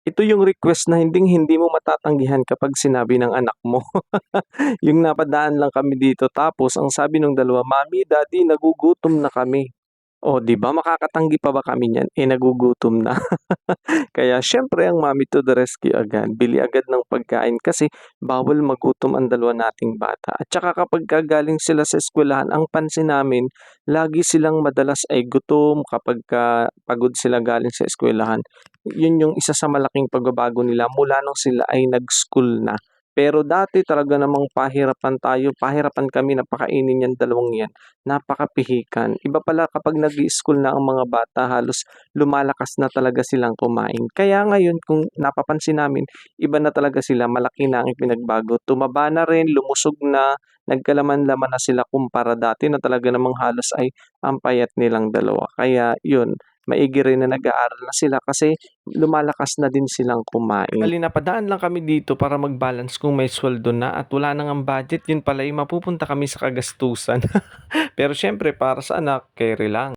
Ito yung request na hinding-hindi mo matatanggihan kapag sinabi ng anak mo. Yung napadaan lang kami dito tapos ang sabi nung dalawa, "Mommy, Daddy, nagugutom na kami." Oh, 'di ba makakatanggi pa ba kami niyan, eh, nagugutom na. Kaya siyempre ang mommy to the rescue agad, bili agad ng pagkain kasi bawal magutom ang dalawa nating bata. At saka kapagka galing sila sa eskuwelahan ang pansin namin lagi silang madalas ay gutom kapagka pagod sila galing sa eskuwelahan. Yun yung isa sa malaking pagbabago nila mula nung sila ay nag-school na. Pero dati talaga namang pahirapan kami na pakainin yang dalawang yan, napakapihikan. Iba pala kapag nag-i-school na ang mga bata halos lumalakas na talaga silang kumain. Kaya ngayon kung napapansin namin, iba na talaga sila, malaki na ang ipinagbago. Tumaba na rin, lumusog na, nagkalaman-laman na sila kumpara dati na talaga namang halos ay ang payat nilang dalawa. Kaya yun, maigi rin na nag-aaral na sila kasi lumalakas na din silang kumain. Bali napadaan lang kami dito para mag-balance kung may sweldo na at wala nang ang budget, yun pala ay mapupunta kami sa kagastusan. Pero siyempre para sa anak, kere lang.